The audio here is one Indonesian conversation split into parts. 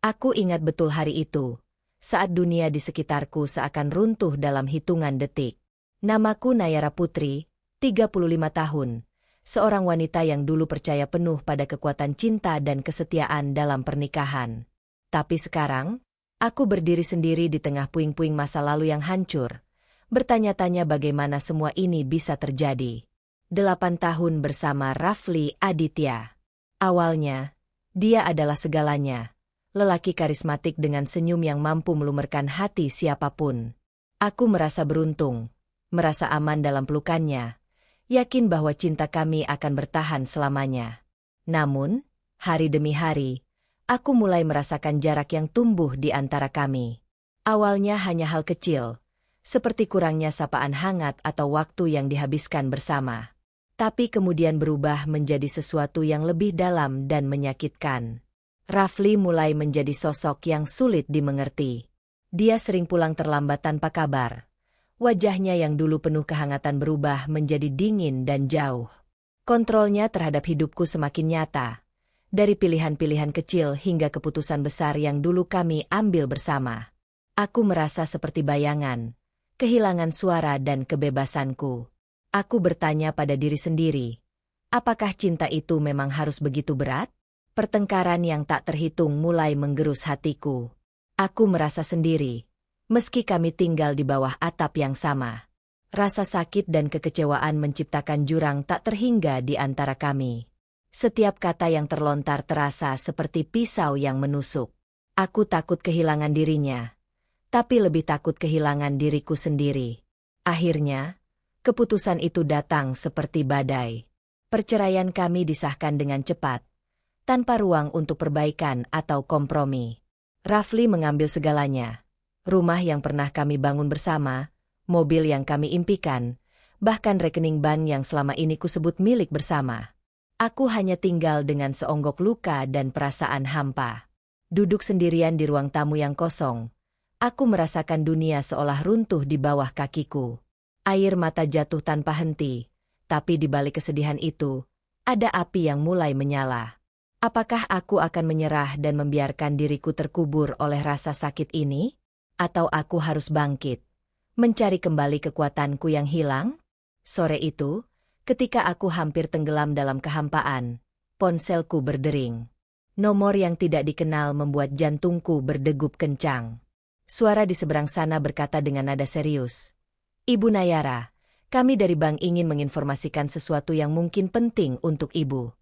Aku ingat betul hari itu, saat dunia di sekitarku seakan runtuh dalam hitungan detik. Namaku Nayara Putri, 35 tahun, seorang wanita yang dulu percaya penuh pada kekuatan cinta dan kesetiaan dalam pernikahan. Tapi sekarang, aku berdiri sendiri di tengah puing-puing masa lalu yang hancur, bertanya-tanya bagaimana semua ini bisa terjadi. 8 tahun bersama Rafli Aditya. Awalnya, dia adalah segalanya. Lelaki karismatik dengan senyum yang mampu melumerkan hati siapapun. Aku merasa beruntung, merasa aman dalam pelukannya, yakin bahwa cinta kami akan bertahan selamanya. Namun, hari demi hari, aku mulai merasakan jarak yang tumbuh di antara kami. Awalnya hanya hal kecil, seperti kurangnya sapaan hangat atau waktu yang dihabiskan bersama. Tapi kemudian berubah menjadi sesuatu yang lebih dalam dan menyakitkan. Rafli mulai menjadi sosok yang sulit dimengerti. Dia sering pulang terlambat tanpa kabar. Wajahnya yang dulu penuh kehangatan berubah menjadi dingin dan jauh. Kontrolnya terhadap hidupku semakin nyata. Dari pilihan-pilihan kecil hingga keputusan besar yang dulu kami ambil bersama. Aku merasa seperti bayangan, kehilangan suara dan kebebasanku. Aku bertanya pada diri sendiri, apakah cinta itu memang harus begitu berat? Pertengkaran yang tak terhitung mulai menggerus hatiku. Aku merasa sendiri, meski kami tinggal di bawah atap yang sama. Rasa sakit dan kekecewaan menciptakan jurang tak terhingga di antara kami. Setiap kata yang terlontar terasa seperti pisau yang menusuk. Aku takut kehilangan dirinya, tapi lebih takut kehilangan diriku sendiri. Akhirnya, keputusan itu datang seperti badai. Perceraian kami disahkan dengan cepat, tanpa ruang untuk perbaikan atau kompromi. Rafli mengambil segalanya. Rumah yang pernah kami bangun bersama, mobil yang kami impikan, bahkan rekening bank yang selama ini kusebut milik bersama. Aku hanya tinggal dengan seonggok luka dan perasaan hampa. Duduk sendirian di ruang tamu yang kosong, aku merasakan dunia seolah runtuh di bawah kakiku. Air mata jatuh tanpa henti, tapi di balik kesedihan itu, ada api yang mulai menyala. Apakah aku akan menyerah dan membiarkan diriku terkubur oleh rasa sakit ini? Atau aku harus bangkit, mencari kembali kekuatanku yang hilang? Sore itu, ketika aku hampir tenggelam dalam kehampaan, ponselku berdering. Nomor yang tidak dikenal membuat jantungku berdegup kencang. Suara di seberang sana berkata dengan nada serius, "Ibu Nayara, kami dari bank ingin menginformasikan sesuatu yang mungkin penting untuk Ibu."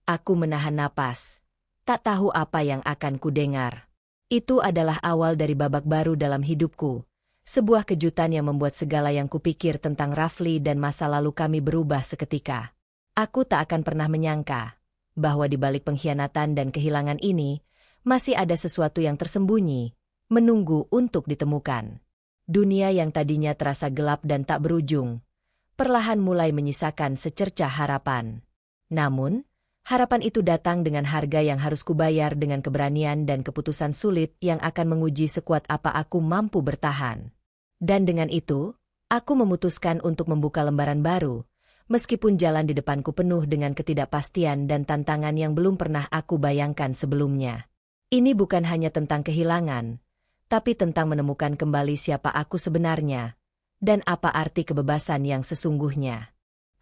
Aku menahan napas, tak tahu apa yang akan kudengar. Itu adalah awal dari babak baru dalam hidupku, sebuah kejutan yang membuat segala yang kupikir tentang Rafli dan masa lalu kami berubah seketika. Aku tak akan pernah menyangka bahwa di balik pengkhianatan dan kehilangan ini, masih ada sesuatu yang tersembunyi, menunggu untuk ditemukan. Dunia yang tadinya terasa gelap dan tak berujung, perlahan mulai menyisakan secercah harapan. Namun, harapan itu datang dengan harga yang harus kubayar dengan keberanian dan keputusan sulit yang akan menguji sekuat apa aku mampu bertahan. Dan dengan itu, aku memutuskan untuk membuka lembaran baru, meskipun jalan di depanku penuh dengan ketidakpastian dan tantangan yang belum pernah aku bayangkan sebelumnya. Ini bukan hanya tentang kehilangan, tapi tentang menemukan kembali siapa aku sebenarnya, dan apa arti kebebasan yang sesungguhnya.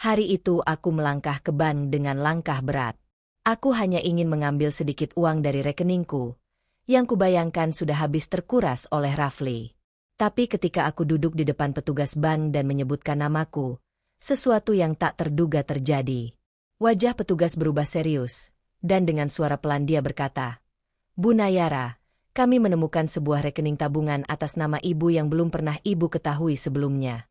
Hari itu aku melangkah ke bank dengan langkah berat. Aku hanya ingin mengambil sedikit uang dari rekeningku, yang kubayangkan sudah habis terkuras oleh Rafli. Tapi ketika aku duduk di depan petugas bank dan menyebutkan namaku, sesuatu yang tak terduga terjadi. Wajah petugas berubah serius, dan dengan suara pelan dia berkata, "Bu Nayara, kami menemukan sebuah rekening tabungan atas nama Ibu yang belum pernah Ibu ketahui sebelumnya."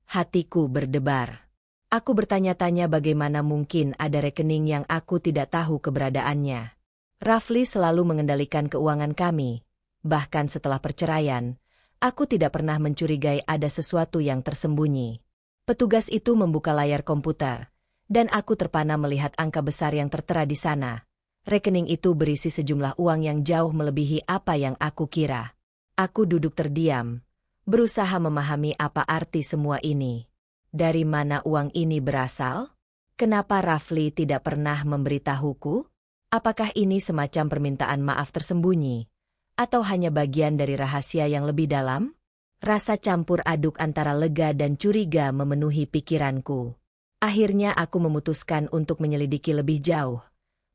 Hatiku berdebar. Aku bertanya-tanya bagaimana mungkin ada rekening yang aku tidak tahu keberadaannya. Rafli selalu mengendalikan keuangan kami. Bahkan setelah perceraian, aku tidak pernah mencurigai ada sesuatu yang tersembunyi. Petugas itu membuka layar komputer, dan aku terpana melihat angka besar yang tertera di sana. Rekening itu berisi sejumlah uang yang jauh melebihi apa yang aku kira. Aku duduk terdiam, berusaha memahami apa arti semua ini. Dari mana uang ini berasal? Kenapa Rafli tidak pernah memberitahuku? Apakah ini semacam permintaan maaf tersembunyi? Atau hanya bagian dari rahasia yang lebih dalam? Rasa campur aduk antara lega dan curiga memenuhi pikiranku. Akhirnya aku memutuskan untuk menyelidiki lebih jauh,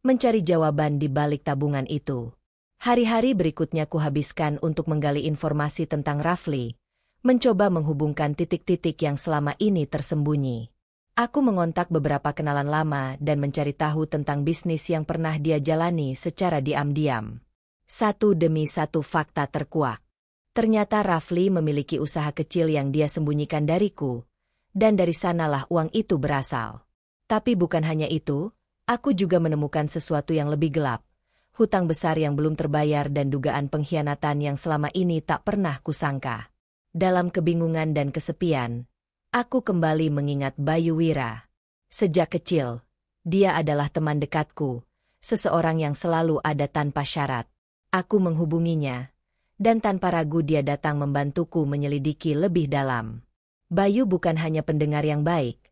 mencari jawaban di balik tabungan itu. Hari-hari berikutnya kuhabiskan untuk menggali informasi tentang Rafli, mencoba menghubungkan titik-titik yang selama ini tersembunyi. Aku mengontak beberapa kenalan lama dan mencari tahu tentang bisnis yang pernah dia jalani secara diam-diam. Satu demi satu fakta terkuak. Ternyata Rafli memiliki usaha kecil yang dia sembunyikan dariku, dan dari sanalah uang itu berasal. Tapi bukan hanya itu, aku juga menemukan sesuatu yang lebih gelap. Hutang besar yang belum terbayar dan dugaan pengkhianatan yang selama ini tak pernah kusangka. Dalam kebingungan dan kesepian, aku kembali mengingat Bayu Wira. Sejak kecil, dia adalah teman dekatku, seseorang yang selalu ada tanpa syarat. Aku menghubunginya, dan tanpa ragu dia datang membantuku menyelidiki lebih dalam. Bayu bukan hanya pendengar yang baik,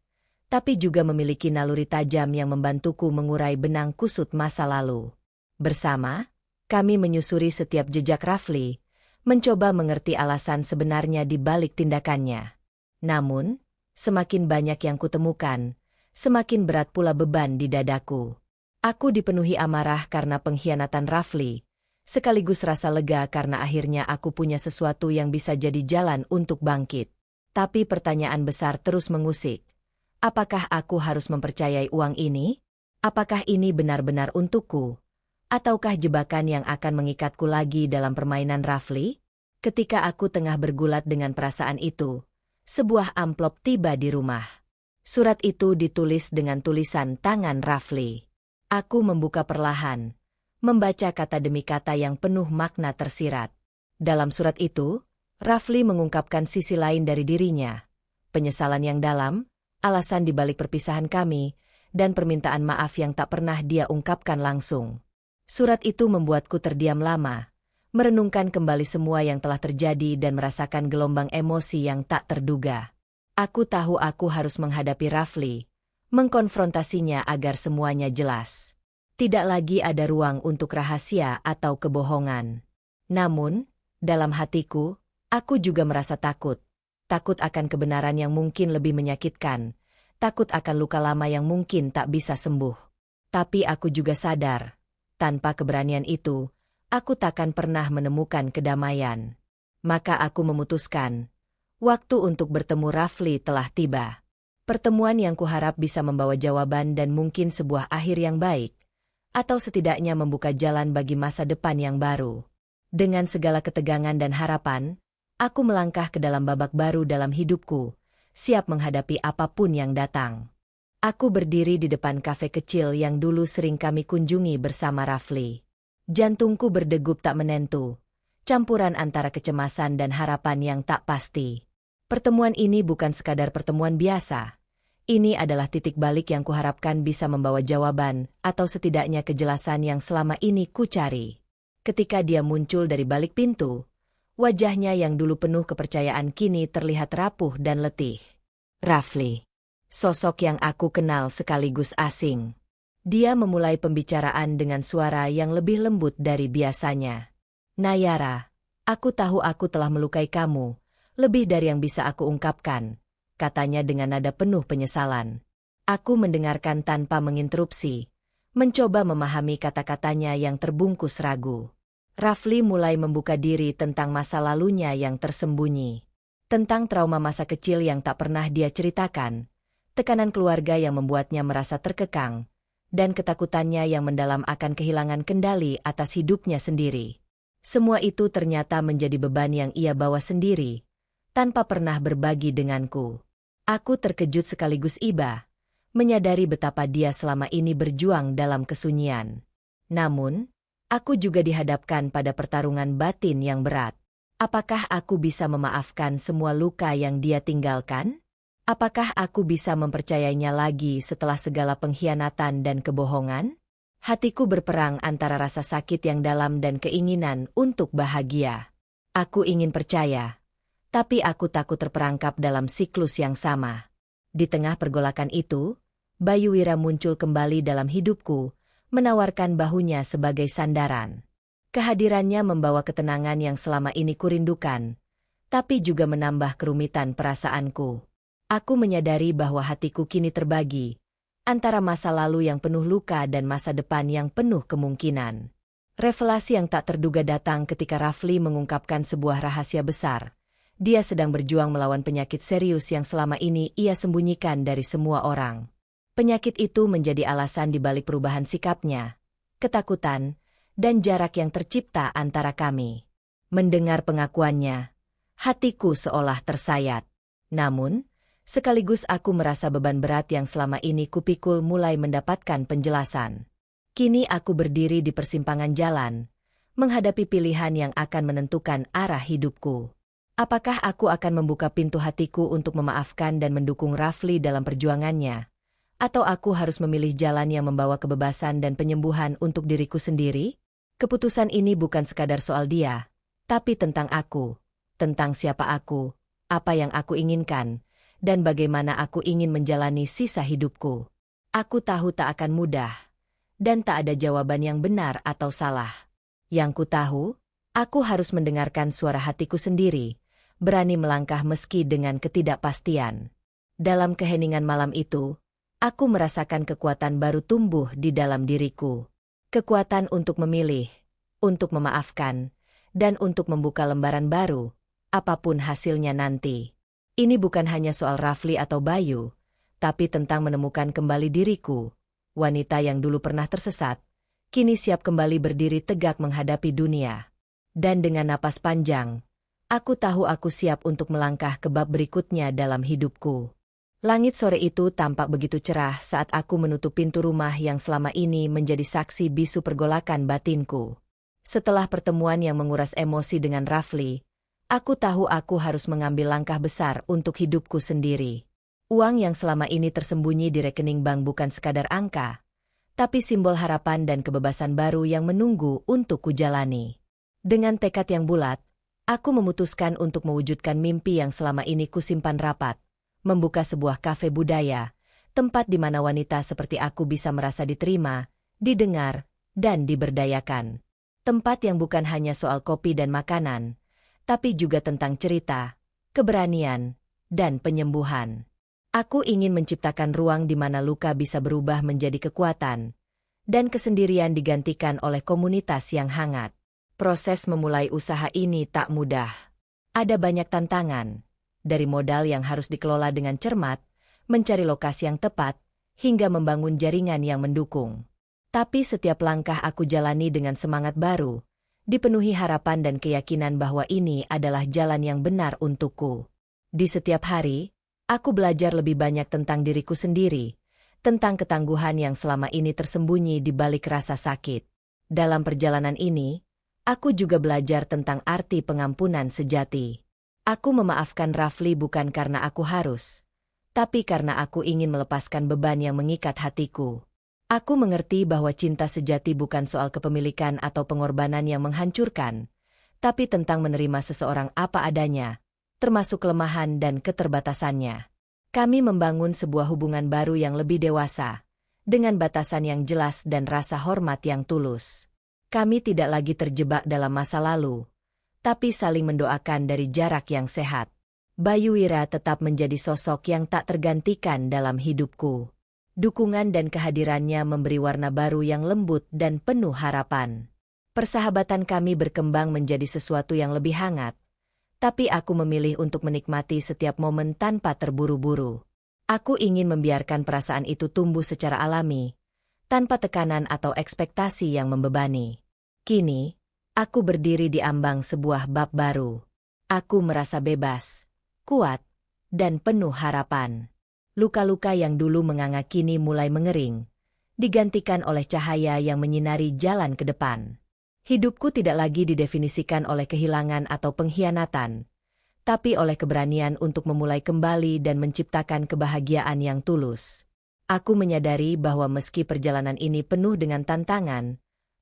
tapi juga memiliki naluri tajam yang membantuku mengurai benang kusut masa lalu. Bersama, kami menyusuri setiap jejak Rafli, mencoba mengerti alasan sebenarnya di balik tindakannya. Namun, semakin banyak yang kutemukan, semakin berat pula beban di dadaku. Aku dipenuhi amarah karena pengkhianatan Rafli, sekaligus rasa lega karena akhirnya aku punya sesuatu yang bisa jadi jalan untuk bangkit. Tapi pertanyaan besar terus mengusik. Apakah aku harus mempercayai uang ini? Apakah ini benar-benar untukku? Ataukah jebakan yang akan mengikatku lagi dalam permainan Rafli? Ketika aku tengah bergulat dengan perasaan itu, sebuah amplop tiba di rumah. Surat itu ditulis dengan tulisan tangan Rafli. Aku membuka perlahan, membaca kata demi kata yang penuh makna tersirat. Dalam surat itu, Rafli mengungkapkan sisi lain dari dirinya, penyesalan yang dalam, alasan di balik perpisahan kami, dan permintaan maaf yang tak pernah dia ungkapkan langsung. Surat itu membuatku terdiam lama, merenungkan kembali semua yang telah terjadi dan merasakan gelombang emosi yang tak terduga. Aku tahu aku harus menghadapi Rafli, mengkonfrontasinya agar semuanya jelas. Tidak lagi ada ruang untuk rahasia atau kebohongan. Namun, dalam hatiku, aku juga merasa takut. Takut akan kebenaran yang mungkin lebih menyakitkan. Takut akan luka lama yang mungkin tak bisa sembuh. Tapi aku juga sadar, tanpa keberanian itu, aku takkan pernah menemukan kedamaian. Maka aku memutuskan, waktu untuk bertemu Rafli telah tiba. Pertemuan yang kuharap bisa membawa jawaban dan mungkin sebuah akhir yang baik, atau setidaknya membuka jalan bagi masa depan yang baru. Dengan segala ketegangan dan harapan, aku melangkah ke dalam babak baru dalam hidupku, siap menghadapi apapun yang datang. Aku berdiri di depan kafe kecil yang dulu sering kami kunjungi bersama Rafli. Jantungku berdegup tak menentu, campuran antara kecemasan dan harapan yang tak pasti. Pertemuan ini bukan sekadar pertemuan biasa. Ini adalah titik balik yang kuharapkan bisa membawa jawaban atau setidaknya kejelasan yang selama ini kucari. Ketika dia muncul dari balik pintu, wajahnya yang dulu penuh kepercayaan kini terlihat rapuh dan letih. Rafli. Sosok yang aku kenal sekaligus asing. Dia memulai pembicaraan dengan suara yang lebih lembut dari biasanya. Nayara, aku tahu aku telah melukai kamu, lebih dari yang bisa aku ungkapkan, katanya dengan nada penuh penyesalan. Aku mendengarkan tanpa menginterupsi, mencoba memahami kata-katanya yang terbungkus ragu. Rafli mulai membuka diri tentang masa lalunya yang tersembunyi. Tentang trauma masa kecil yang tak pernah dia ceritakan. Tekanan keluarga yang membuatnya merasa terkekang, dan ketakutannya yang mendalam akan kehilangan kendali atas hidupnya sendiri. Semua itu ternyata menjadi beban yang ia bawa sendiri, tanpa pernah berbagi denganku. Aku terkejut sekaligus iba, menyadari betapa dia selama ini berjuang dalam kesunyian. Namun, aku juga dihadapkan pada pertarungan batin yang berat. Apakah aku bisa memaafkan semua luka yang dia tinggalkan? Apakah aku bisa mempercayainya lagi setelah segala pengkhianatan dan kebohongan? Hatiku berperang antara rasa sakit yang dalam dan keinginan untuk bahagia. Aku ingin percaya, tapi aku takut terperangkap dalam siklus yang sama. Di tengah pergolakan itu, Bayu Wira muncul kembali dalam hidupku, menawarkan bahunya sebagai sandaran. Kehadirannya membawa ketenangan yang selama ini kurindukan, tapi juga menambah kerumitan perasaanku. Aku menyadari bahwa hatiku kini terbagi antara masa lalu yang penuh luka dan masa depan yang penuh kemungkinan. Revelasi yang tak terduga datang ketika Rafli mengungkapkan sebuah rahasia besar. Dia sedang berjuang melawan penyakit serius yang selama ini ia sembunyikan dari semua orang. Penyakit itu menjadi alasan dibalik perubahan sikapnya, ketakutan, dan jarak yang tercipta antara kami. Mendengar pengakuannya, hatiku seolah tersayat. Namun, sekaligus aku merasa beban berat yang selama ini kupikul mulai mendapatkan penjelasan. Kini aku berdiri di persimpangan jalan, menghadapi pilihan yang akan menentukan arah hidupku. Apakah aku akan membuka pintu hatiku untuk memaafkan dan mendukung Rafli dalam perjuangannya? Atau aku harus memilih jalan yang membawa kebebasan dan penyembuhan untuk diriku sendiri? Keputusan ini bukan sekadar soal dia, tapi tentang aku, tentang siapa aku, apa yang aku inginkan, dan bagaimana aku ingin menjalani sisa hidupku. Aku tahu tak akan mudah, dan tak ada jawaban yang benar atau salah. Yang ku tahu, aku harus mendengarkan suara hatiku sendiri, berani melangkah meski dengan ketidakpastian. Dalam keheningan malam itu, aku merasakan kekuatan baru tumbuh di dalam diriku. Kekuatan untuk memilih, untuk memaafkan, dan untuk membuka lembaran baru, apapun hasilnya nanti. Ini bukan hanya soal Rafli atau Bayu, tapi tentang menemukan kembali diriku. Wanita yang dulu pernah tersesat, kini siap kembali berdiri tegak menghadapi dunia. Dan dengan napas panjang, aku tahu aku siap untuk melangkah ke bab berikutnya dalam hidupku. Langit sore itu tampak begitu cerah saat aku menutup pintu rumah yang selama ini menjadi saksi bisu pergolakan batinku. Setelah pertemuan yang menguras emosi dengan Rafli, aku tahu aku harus mengambil langkah besar untuk hidupku sendiri. Uang yang selama ini tersembunyi di rekening bank bukan sekadar angka, tapi simbol harapan dan kebebasan baru yang menunggu untuk kujalani. Dengan tekad yang bulat, aku memutuskan untuk mewujudkan mimpi yang selama ini kusimpan rapat, membuka sebuah kafe budaya, tempat di mana wanita seperti aku bisa merasa diterima, didengar, dan diberdayakan. Tempat yang bukan hanya soal kopi dan makanan, tapi juga tentang cerita, keberanian, dan penyembuhan. Aku ingin menciptakan ruang di mana luka bisa berubah menjadi kekuatan, dan kesendirian digantikan oleh komunitas yang hangat. Proses memulai usaha ini tak mudah. Ada banyak tantangan, dari modal yang harus dikelola dengan cermat, mencari lokasi yang tepat, hingga membangun jaringan yang mendukung. Tapi setiap langkah aku jalani dengan semangat baru, dipenuhi harapan dan keyakinan bahwa ini adalah jalan yang benar untukku. Di setiap hari, aku belajar lebih banyak tentang diriku sendiri, tentang ketangguhan yang selama ini tersembunyi di balik rasa sakit. Dalam perjalanan ini, aku juga belajar tentang arti pengampunan sejati. Aku memaafkan Rafli bukan karena aku harus, tapi karena aku ingin melepaskan beban yang mengikat hatiku. Aku mengerti bahwa cinta sejati bukan soal kepemilikan atau pengorbanan yang menghancurkan, tapi tentang menerima seseorang apa adanya, termasuk kelemahan dan keterbatasannya. Kami membangun sebuah hubungan baru yang lebih dewasa, dengan batasan yang jelas dan rasa hormat yang tulus. Kami tidak lagi terjebak dalam masa lalu, tapi saling mendoakan dari jarak yang sehat. Bayu Wira tetap menjadi sosok yang tak tergantikan dalam hidupku. Dukungan dan kehadirannya memberi warna baru yang lembut dan penuh harapan. Persahabatan kami berkembang menjadi sesuatu yang lebih hangat, tapi aku memilih untuk menikmati setiap momen tanpa terburu-buru. Aku ingin membiarkan perasaan itu tumbuh secara alami, tanpa tekanan atau ekspektasi yang membebani. Kini, aku berdiri di ambang sebuah bab baru. Aku merasa bebas, kuat, dan penuh harapan. Luka-luka yang dulu menganga kini mulai mengering, digantikan oleh cahaya yang menyinari jalan ke depan. Hidupku tidak lagi didefinisikan oleh kehilangan atau pengkhianatan, tapi oleh keberanian untuk memulai kembali dan menciptakan kebahagiaan yang tulus. Aku menyadari bahwa meski perjalanan ini penuh dengan tantangan,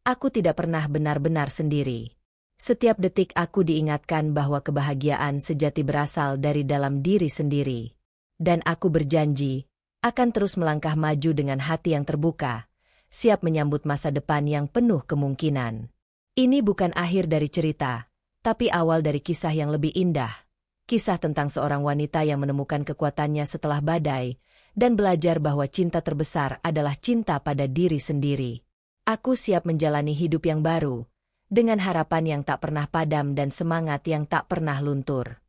aku tidak pernah benar-benar sendiri. Setiap detik aku diingatkan bahwa kebahagiaan sejati berasal dari dalam diri sendiri. Dan aku berjanji, akan terus melangkah maju dengan hati yang terbuka, siap menyambut masa depan yang penuh kemungkinan. Ini bukan akhir dari cerita, tapi awal dari kisah yang lebih indah. Kisah tentang seorang wanita yang menemukan kekuatannya setelah badai, dan belajar bahwa cinta terbesar adalah cinta pada diri sendiri. Aku siap menjalani hidup yang baru, dengan harapan yang tak pernah padam dan semangat yang tak pernah luntur.